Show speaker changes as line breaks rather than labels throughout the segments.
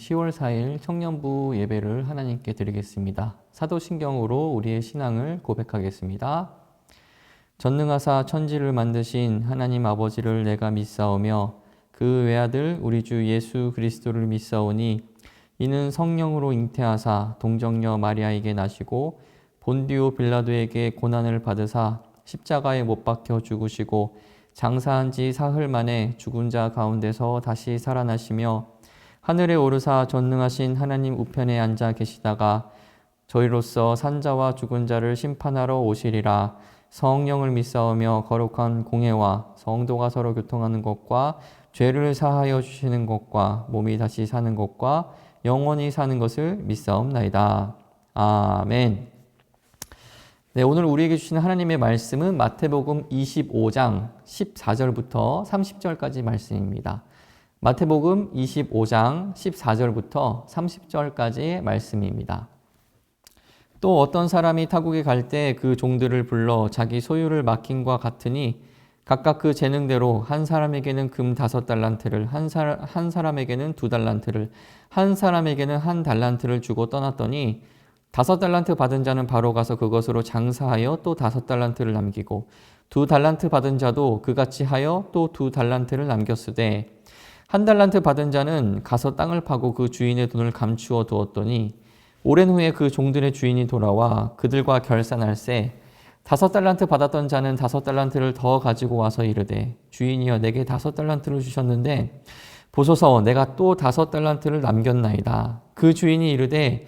10월 4일 청년부 예배를 하나님께 드리겠습니다. 사도신경으로 우리의 신앙을 고백하겠습니다. 전능하사 천지를 만드신 하나님 아버지를 내가 믿사오며 그 외아들 우리 주 예수 그리스도를 믿사오니 이는 성령으로 잉태하사 동정녀 마리아에게 나시고 본디오 빌라도에게 고난을 받으사 십자가에 못 박혀 죽으시고 장사한 지 사흘 만에 죽은 자 가운데서 다시 살아나시며 하늘에 오르사 전능하신 하나님 우편에 앉아 계시다가 저희로서 산자와 죽은 자를 심판하러 오시리라. 성령을 믿사오며 거룩한 공회와 성도가 서로 교통하는 것과 죄를 사하여 주시는 것과 몸이 다시 사는 것과 영원히 사는 것을 믿사옵나이다. 아멘. 네, 오늘 우리에게 주시는 하나님의 말씀은 마태복음 25장 14절부터 30절까지 말씀입니다. 마태복음 25장 14절부터 30절까지의 말씀입니다. 또 어떤 사람이 타국에 갈 때 그 종들을 불러 자기 소유를 맡김과 같으니 각각 그 재능대로 한 사람에게는 금 5달란트를, 한 사람에게는 2달란트를, 한 사람에게는 1달란트를 주고 떠났더니 5달란트 받은 자는 바로 가서 그것으로 장사하여 또 5달란트를 남기고 2달란트 받은 자도 그같이 하여 또 2달란트를 남겼으되 1달란트 받은 자는 가서 땅을 파고 그 주인의 돈을 감추어 두었더니 오랜 후에 그 종들의 주인이 돌아와 그들과 결산할세 5달란트 받았던 자는 5달란트를 더 가지고 와서 이르되 주인이여 내게 5달란트를 주셨는데 보소서 내가 또 5달란트를 남겼나이다. 그 주인이 이르되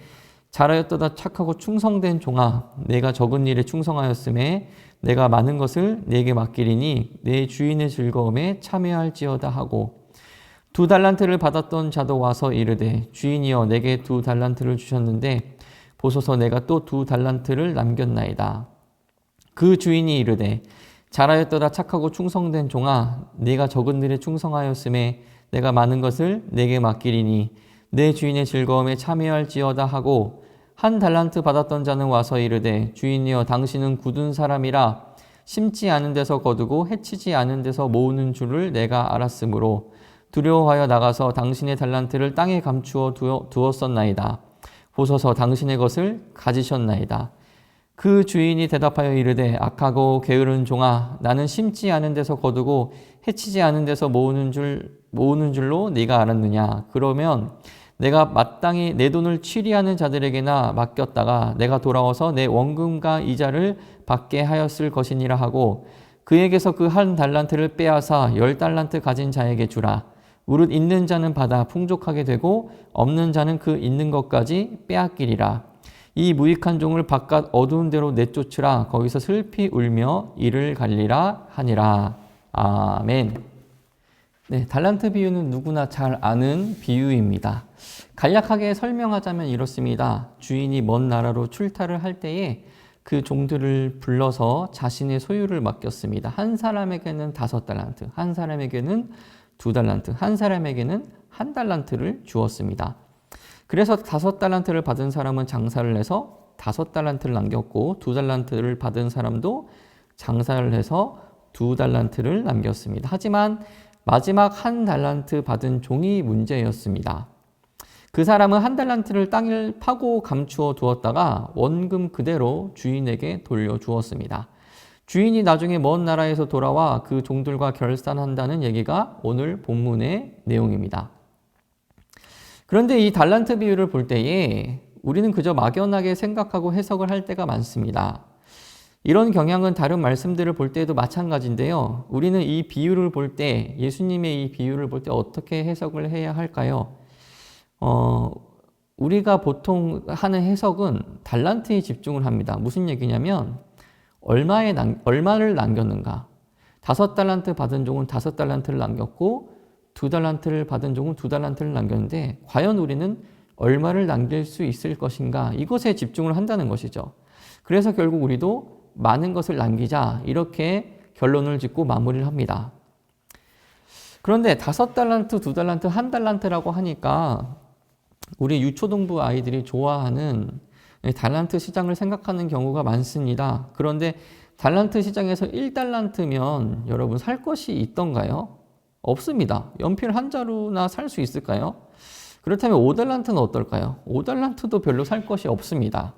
잘하였도다 착하고 충성된 종아 내가 적은 일에 충성하였음에 내가 많은 것을 네게 맡기리니 내 주인의 즐거움에 참여할지어다 하고 2달란트를 받았던 자도 와서 이르되 주인이여 내게 2달란트를 주셨는데 보소서 내가 또 2달란트를 남겼나이다. 그 주인이 이르되 잘하였도다 착하고 충성된 종아 네가 적은 일에 충성하였음에 내가 많은 것을 네게 맡기리니 내 주인의 즐거움에 참여할지어다 하고 1달란트 받았던 자는 와서 이르되 주인이여 당신은 굳은 사람이라 심지 않은 데서 거두고 해치지 않은 데서 모으는 줄을 내가 알았으므로 두려워하여 나가서 당신의 달란트를 땅에 감추어 두었었나이다. 보소서 당신의 것을 가지셨나이다. 그 주인이 대답하여 이르되 악하고 게으른 종아 나는 심지 않은 데서 거두고 해치지 않은 데서 모으는 줄로 네가 알았느냐. 그러면 내가 마땅히 내 돈을 취리하는 자들에게나 맡겼다가 내가 돌아와서 내 원금과 이자를 받게 하였을 것이니라 하고 그에게서 그 1달란트를 빼앗아 10달란트 가진 자에게 주라. 무릇 있는 자는 받아 풍족하게 되고 없는 자는 그 있는 것까지 빼앗기리라. 이 무익한 종을 바깥 어두운 데로 내쫓으라. 거기서 슬피 울며 이를 갈리라 하니라. 아멘. 네, 달란트 비유는 누구나 잘 아는 비유입니다. 간략하게 설명하자면 이렇습니다. 주인이 먼 나라로 출타를 할 때에 그 종들을 불러서 자신의 소유를 맡겼습니다. 한 사람에게는 5달란트, 한 사람에게는 2달란트, 한 사람에게는 1달란트를 주었습니다. 그래서 5달란트를 받은 사람은 장사를 해서 5달란트를 남겼고 2달란트를 받은 사람도 장사를 해서 2달란트를 남겼습니다. 하지만 마지막 1달란트 받은 종이 문제였습니다. 그 사람은 1달란트를 땅을 파고 감추어 두었다가 원금 그대로 주인에게 돌려주었습니다. 주인이 나중에 먼 나라에서 돌아와 그 종들과 결산한다는 얘기가 오늘 본문의 내용입니다. 그런데 이 달란트 비유를 볼 때에 우리는 그저 막연하게 생각하고 해석을 할 때가 많습니다. 이런 경향은 다른 말씀들을 볼 때도 마찬가지인데요. 우리는 이 비유를 볼 때, 예수님의 이 비유를 볼 때 어떻게 해석을 해야 할까요? 우리가 보통 하는 해석은 달란트에 집중을 합니다. 무슨 얘기냐면 얼마를 남겼는가. 5달란트 받은 종은 5달란트를 남겼고 2달란트를 받은 종은 2달란트를 남겼는데 과연 우리는 얼마를 남길 수 있을 것인가 이것에 집중을 한다는 것이죠. 그래서 결국 우리도 많은 것을 남기자 이렇게 결론을 짓고 마무리를 합니다. 그런데 5달란트, 2달란트, 1달란트라고 하니까 우리 유초등부 아이들이 좋아하는 달란트 시장을 생각하는 경우가 많습니다. 그런데 달란트 시장에서 1달란트면 여러분 살 것이 있던가요? 없습니다. 연필 한 자루나 살 수 있을까요? 그렇다면 5달란트는 어떨까요? 5달란트도 별로 살 것이 없습니다.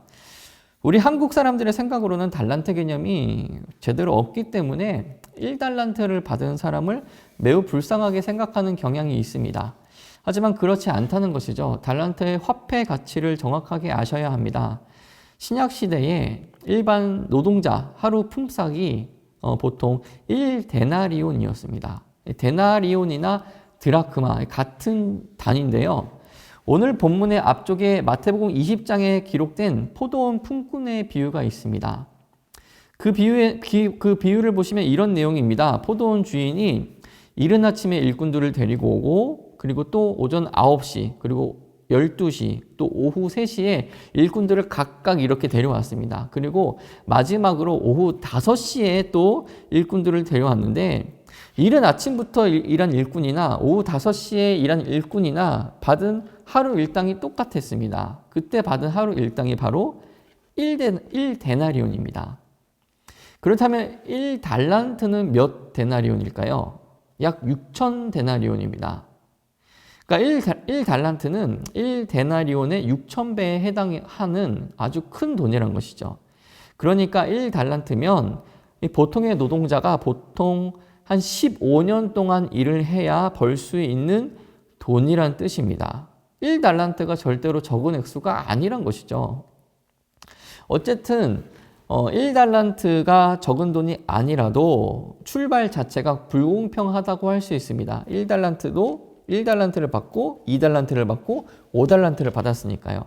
우리 한국 사람들의 생각으로는 달란트 개념이 제대로 없기 때문에 1달란트를 받은 사람을 매우 불쌍하게 생각하는 경향이 있습니다. 하지만 그렇지 않다는 것이죠. 달란트의 화폐 가치를 정확하게 아셔야 합니다. 신약 시대에 일반 노동자 하루 품삯이 보통 1데나리온이었습니다. 데나리온이나 드라크마 같은 단위인데요. 오늘 본문의 앞쪽에 마태복음 20장에 기록된 포도원 품꾼의 비유가 있습니다. 그 비유를 보시면 이런 내용입니다. 포도원 주인이 이른 아침에 일꾼들을 데리고 오고 그리고 또 오전 9시 그리고 12시 또 오후 3시에 일꾼들을 각각 이렇게 데려왔습니다. 그리고 마지막으로 오후 5시에 또 일꾼들을 데려왔는데 이른 아침부터 일한 일꾼이나 오후 5시에 일한 일꾼이나 받은 하루 일당이 똑같았습니다. 그때 받은 하루 일당이 바로 1데나리온입니다. 그렇다면 1달란트는 몇 데나리온일까요? 약 6,000데나리온입니다. 그러니까 1달란트는 1데나리온의 6,000배에 해당하는 아주 큰 돈이라는 것이죠. 그러니까 1달란트면 보통의 노동자가 보통 한 15년 동안 일을 해야 벌 수 있는 돈이란 뜻입니다. 1달란트가 절대로 적은 액수가 아니란 것이죠. 어쨌든 1달란트가 적은 돈이 아니라도 출발 자체가 불공평하다고 할 수 있습니다. 1달란트를 받고 2달란트를 받고 5달란트를 받았으니까요.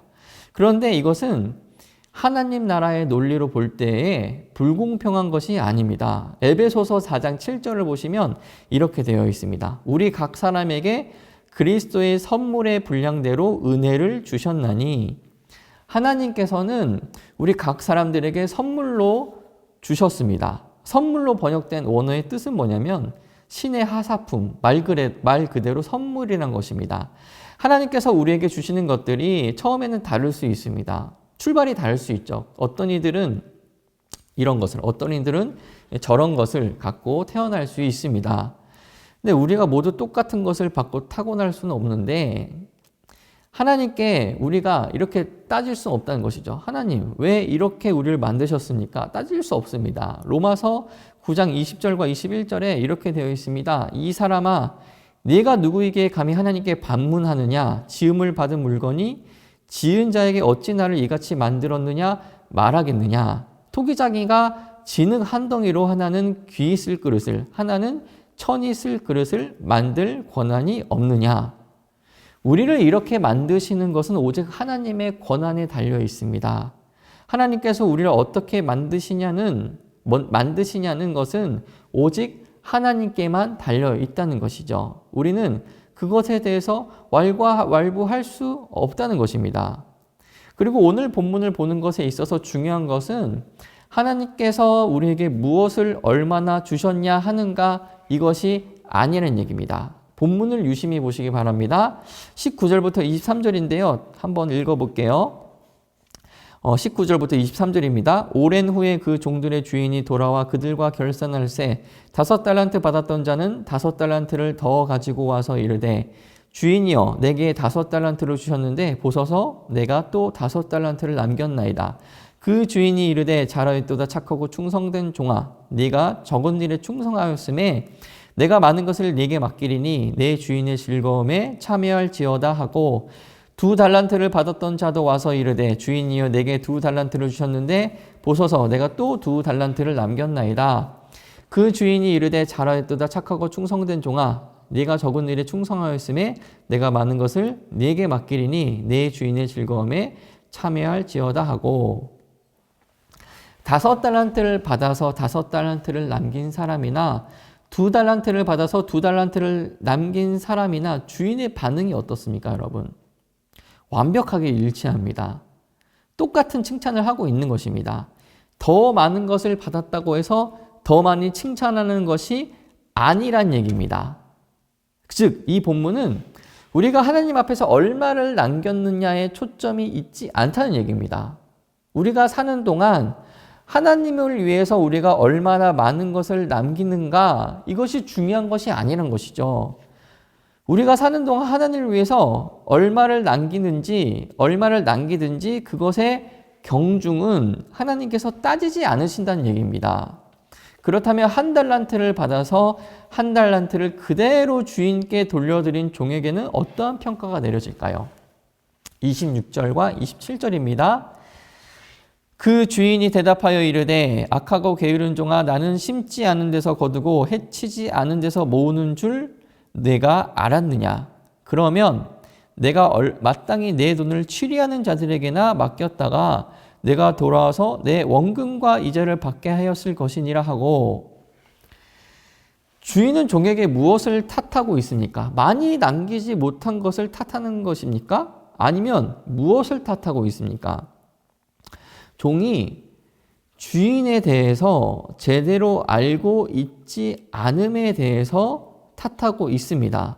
그런데 이것은 하나님 나라의 논리로 볼 때에 불공평한 것이 아닙니다. 에베소서 4장 7절을 보시면 이렇게 되어 있습니다. 우리 각 사람에게 그리스도의 선물의 분량대로 은혜를 주셨나니 하나님께서는 우리 각 사람들에게 선물로 주셨습니다. 선물로 번역된 원어의 뜻은 뭐냐면 신의 하사품, 말 그대로 선물이란 것입니다. 하나님께서 우리에게 주시는 것들이 처음에는 다를 수 있습니다. 출발이 다를 수 있죠. 어떤 이들은 이런 것을, 어떤 이들은 저런 것을 갖고 태어날 수 있습니다. 근데 우리가 모두 똑같은 것을 받고 타고날 수는 없는데 하나님께 우리가 이렇게 따질 수 없다는 것이죠. 하나님, 왜 이렇게 우리를 만드셨습니까? 따질 수 없습니다. 로마서 9장 20절과 21절에 이렇게 되어 있습니다. 이 사람아, 네가 누구에게 감히 하나님께 반문하느냐? 지음을 받은 물건이 지은 자에게 어찌 나를 이같이 만들었느냐 말하겠느냐? 토기장이가 진흙 한 덩이로 하나는 귀 쓸 그릇을, 하나는 천이 쓸 그릇을 만들 권한이 없느냐? 우리를 이렇게 만드시는 것은 오직 하나님의 권한에 달려 있습니다. 하나님께서 우리를 어떻게 만드시냐는 것은 오직 하나님께만 달려 있다는 것이죠. 우리는 그것에 대해서 왈가왈부할 수 없다는 것입니다. 그리고 오늘 본문을 보는 것에 있어서 중요한 것은 하나님께서 우리에게 무엇을 얼마나 주셨냐 하는가 이것이 아니라는 얘기입니다. 본문을 유심히 보시기 바랍니다. 19절부터 23절인데요. 한번 읽어볼게요. 19절부터 23절입니다. 오랜 후에 그 종들의 주인이 돌아와 그들과 결산할세 5달란트 받았던 자는 5달란트를 더 가지고 와서 이르되 주인이여 내게 5달란트를 주셨는데 보소서 내가 또 5달란트를 남겼나이다. 그 주인이 이르되 잘하였도다 착하고 충성된 종아 네가 적은 일에 충성하였음에 내가 많은 것을 네게 맡기리니 내 주인의 즐거움에 참여할지어다 하고 2달란트를 받았던 자도 와서 이르되 주인이여 내게 2달란트를 주셨는데 보소서 내가 또 2달란트를 남겼나이다. 그 주인이 이르되 잘하였도다 착하고 충성된 종아 네가 적은 일에 충성하였음에 내가 많은 것을 네게 맡기리니 내 주인의 즐거움에 참여할지어다 하고 5달란트를 받아서 5달란트를 남긴 사람이나 2달란트를 받아서 2달란트를 남긴 사람이나 주인의 반응이 어떻습니까, 여러분? 완벽하게 일치합니다. 똑같은 칭찬을 하고 있는 것입니다. 더 많은 것을 받았다고 해서 더 많이 칭찬하는 것이 아니란 얘기입니다. 즉, 이 본문은 우리가 하나님 앞에서 얼마를 남겼느냐에 초점이 있지 않다는 얘기입니다. 우리가 사는 동안 하나님을 위해서 우리가 얼마나 많은 것을 남기는가 이것이 중요한 것이 아니란 것이죠. 우리가 사는 동안 하나님을 위해서 얼마를 남기든지 그것의 경중은 하나님께서 따지지 않으신다는 얘기입니다. 그렇다면 한 달란트를 받아서 한 달란트를 그대로 주인께 돌려드린 종에게는 어떠한 평가가 내려질까요? 26절과 27절입니다. 그 주인이 대답하여 이르되 악하고 게으른 종아, 나는 심지 않은 데서 거두고 해치지 않은 데서 모으는 줄 내가 알았느냐? 그러면 내가 마땅히 내 돈을 취리하는 자들에게나 맡겼다가 내가 돌아와서 내 원금과 이자를 받게 하였을 것이니라 하고, 주인은 종에게 무엇을 탓하고 있습니까? 많이 남기지 못한 것을 탓하는 것입니까? 아니면 무엇을 탓하고 있습니까? 종이 주인에 대해서 제대로 알고 있지 않음에 대해서 탓하고 있습니다.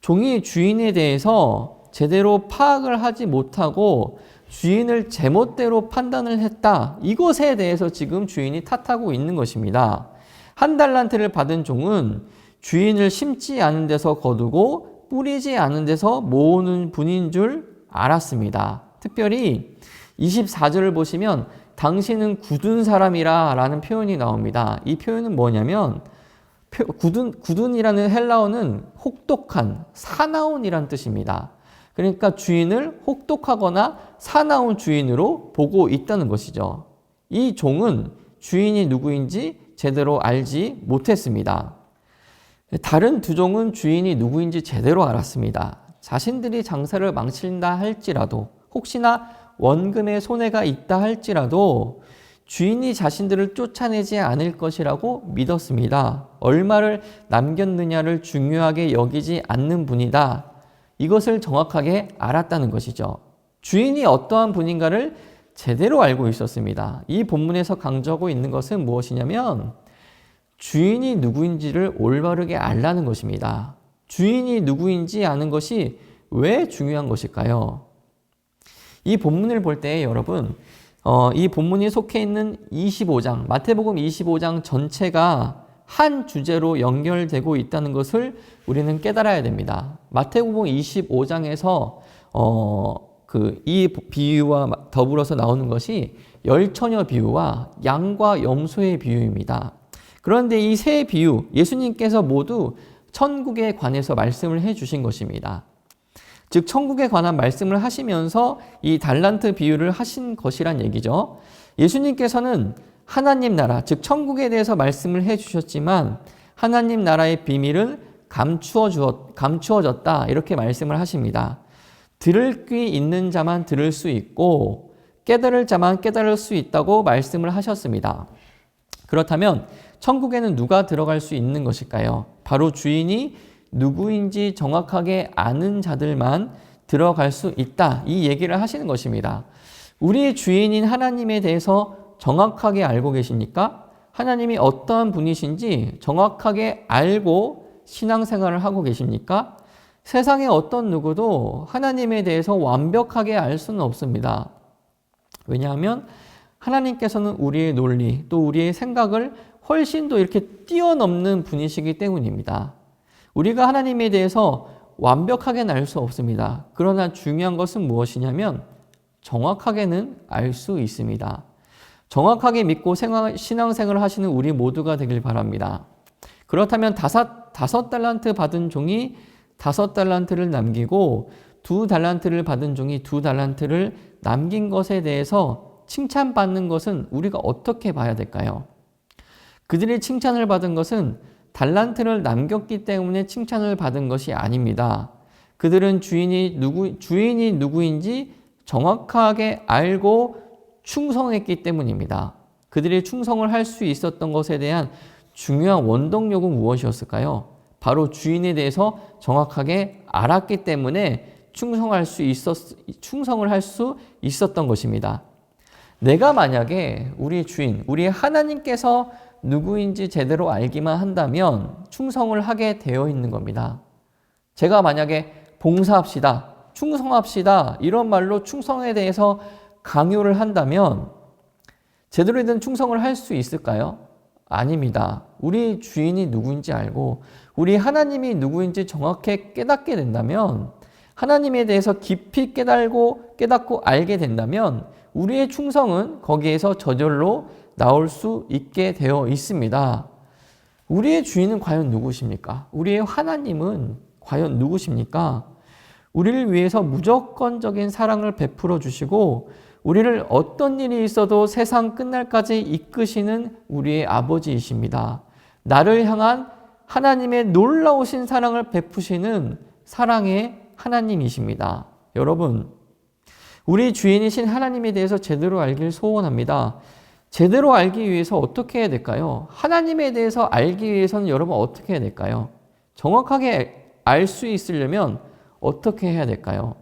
종이 주인에 대해서 제대로 파악을 하지 못하고 주인을 제멋대로 판단을 했다. 이것에 대해서 지금 주인이 탓하고 있는 것입니다. 한 달란트를 받은 종은 주인을 심지 않은 데서 거두고 뿌리지 않은 데서 모으는 분인 줄 알았습니다. 특별히 24절을 보시면 당신은 굳은 사람이라 라는 표현이 나옵니다. 이 표현은 뭐냐면 굳은이라는 헬라어는 혹독한, 사나운이란 뜻입니다. 그러니까 주인을 혹독하거나 사나운 주인으로 보고 있다는 것이죠. 이 종은 주인이 누구인지 제대로 알지 못했습니다. 다른 두 종은 주인이 누구인지 제대로 알았습니다. 자신들이 장사를 망친다 할지라도, 혹시나 원금에 손해가 있다 할지라도 주인이 자신들을 쫓아내지 않을 것이라고 믿었습니다. 얼마를 남겼느냐를 중요하게 여기지 않는 분이다. 이것을 정확하게 알았다는 것이죠. 주인이 어떠한 분인가를 제대로 알고 있었습니다. 이 본문에서 강조하고 있는 것은 무엇이냐면 주인이 누구인지를 올바르게 알라는 것입니다. 주인이 누구인지 아는 것이 왜 중요한 것일까요? 이 본문을 볼 때 여러분, 이 본문이 속해 있는 25장, 마태복음 25장 전체가 한 주제로 연결되고 있다는 것을 우리는 깨달아야 됩니다. 마태복음 25장에서 이 비유와 더불어서 나오는 것이 열처녀 비유와 양과 염소의 비유입니다. 그런데 이 세 비유, 예수님께서 모두 천국에 관해서 말씀을 해주신 것입니다. 즉 천국에 관한 말씀을 하시면서 이 달란트 비유를 하신 것이란 얘기죠. 예수님께서는 하나님 나라, 즉 천국에 대해서 말씀을 해주셨지만 하나님 나라의 비밀은 감추어졌다, 이렇게 말씀을 하십니다. 들을 귀 있는 자만 들을 수 있고 깨달을 자만 깨달을 수 있다고 말씀을 하셨습니다. 그렇다면 천국에는 누가 들어갈 수 있는 것일까요? 바로 주인이 누구인지 정확하게 아는 자들만 들어갈 수 있다, 이 얘기를 하시는 것입니다. 우리의 주인인 하나님에 대해서 정확하게 알고 계십니까? 하나님이 어떠한 분이신지 정확하게 알고 신앙생활을 하고 계십니까? 세상에 어떤 누구도 하나님에 대해서 완벽하게 알 수는 없습니다. 왜냐하면 하나님께서는 우리의 논리, 또 우리의 생각을 훨씬 더 이렇게 뛰어넘는 분이시기 때문입니다. 우리가 하나님에 대해서 완벽하게는 알 수 없습니다. 그러나 중요한 것은 무엇이냐면 정확하게는 알 수 있습니다. 정확하게 믿고 신앙생활을 하시는 우리 모두가 되길 바랍니다. 그렇다면 다섯 달란트 받은 종이 5달란트를 남기고 2달란트를 받은 종이 2달란트를 남긴 것에 대해서 칭찬받는 것은 우리가 어떻게 봐야 될까요? 그들이 칭찬을 받은 것은 달란트를 남겼기 때문에 칭찬을 받은 것이 아닙니다. 그들은 주인이 누구인지 정확하게 알고 충성했기 때문입니다. 그들이 충성을 할 수 있었던 것에 대한 중요한 원동력은 무엇이었을까요? 바로 주인에 대해서 정확하게 알았기 때문에 충성을 할 수 있었던 것입니다. 내가 만약에 우리 주인, 우리 하나님께서 누구인지 제대로 알기만 한다면 충성을 하게 되어 있는 겁니다. 제가 만약에 봉사합시다, 충성합시다, 이런 말로 충성에 대해서 강요를 한다면 제대로 된 충성을 할 수 있을까요? 아닙니다. 우리 주인이 누구인지 알고 우리 하나님이 누구인지 정확히 깨닫게 된다면, 하나님에 대해서 깊이 깨닫고 알게 된다면 우리의 충성은 거기에서 저절로 나올 수 있게 되어 있습니다. 우리의 주인은 과연 누구십니까? 우리의 하나님은 과연 누구십니까? 우리를 위해서 무조건적인 사랑을 베풀어 주시고 우리를 어떤 일이 있어도 세상 끝날까지 이끄시는 우리의 아버지이십니다. 나를 향한 하나님의 놀라우신 사랑을 베푸시는 사랑의 하나님이십니다. 여러분, 우리 주인이신 하나님에 대해서 제대로 알길 소원합니다. 제대로 알기 위해서 어떻게 해야 될까요? 하나님에 대해서 알기 위해서는 여러분 어떻게 해야 될까요? 정확하게 알 수 있으려면 어떻게 해야 될까요?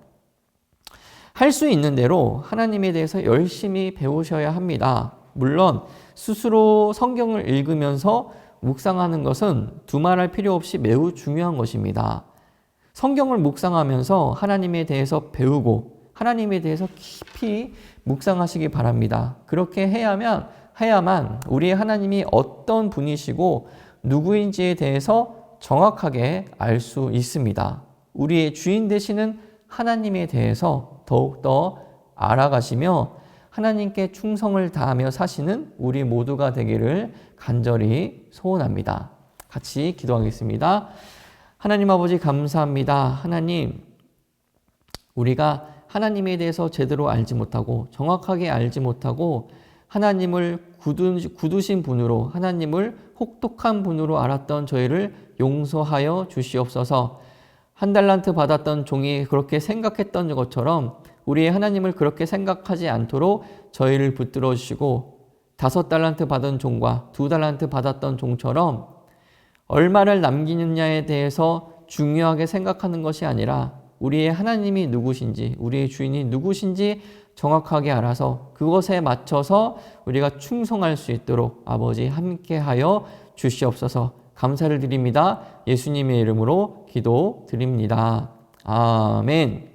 할 수 있는 대로 하나님에 대해서 열심히 배우셔야 합니다. 물론 스스로 성경을 읽으면서 묵상하는 것은 두말할 필요 없이 매우 중요한 것입니다. 성경을 묵상하면서 하나님에 대해서 배우고 하나님에 대해서 깊이 묵상하시기 바랍니다. 그렇게 해야만 우리의 하나님이 어떤 분이시고 누구인지에 대해서 정확하게 알 수 있습니다. 우리의 주인 되시는 하나님에 대해서 더욱더 알아가시며 하나님께 충성을 다하며 사시는 우리 모두가 되기를 간절히 소원합니다. 같이 기도하겠습니다. 하나님 아버지 감사합니다. 하나님, 우리가 하나님에 대해서 제대로 알지 못하고 정확하게 알지 못하고 하나님을 굳으신 분으로, 하나님을 혹독한 분으로 알았던 저희를 용서하여 주시옵소서. 한 달란트 받았던 종이 그렇게 생각했던 것처럼 우리의 하나님을 그렇게 생각하지 않도록 저희를 붙들어 주시고, 5달란트 받은 종과 2달란트 받았던 종처럼 얼마를 남기느냐에 대해서 중요하게 생각하는 것이 아니라 우리의 하나님이 누구신지, 우리의 주인이 누구신지 정확하게 알아서 그것에 맞춰서 우리가 충성할 수 있도록 아버지 함께하여 주시옵소서. 감사를 드립니다. 예수님의 이름으로 기도드립니다. 아멘.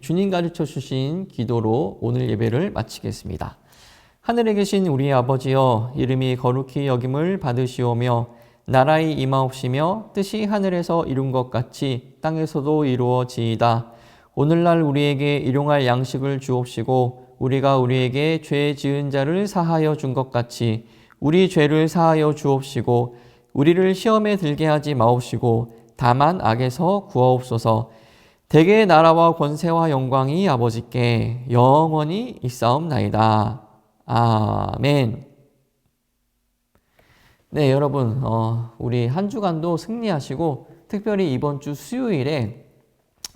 주님 가르쳐 주신 기도로 오늘 예배를 마치겠습니다. 하늘에 계신 우리 아버지여, 이름이 거룩히 여김을 받으시오며 나라의 임하옵시며 뜻이 하늘에서 이룬 것 같이 땅에서도 이루어지이다. 오늘날 우리에게 일용할 양식을 주옵시고 우리가 우리에게 죄 지은 자를 사하여 준 것 같이 우리 죄를 사하여 주옵시고 우리를 시험에 들게 하지 마옵시고 다만 악에서 구하옵소서. 대개의 나라와 권세와 영광이 아버지께 영원히 있사옵나이다. 아멘. 네, 여러분, 우리 한 주간도 승리하시고 특별히 이번 주 수요일에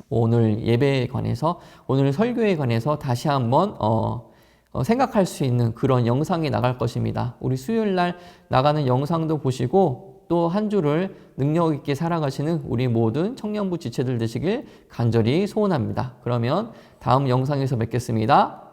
오늘 예배에 관해서, 오늘 설교에 관해서 다시 한번 생각할 수 있는 그런 영상이 나갈 것입니다. 우리 수요일 날 나가는 영상도 보시고 또 한 주를 능력 있게 살아가시는 우리 모든 청년부 지체들 되시길 간절히 소원합니다. 그러면 다음 영상에서 뵙겠습니다.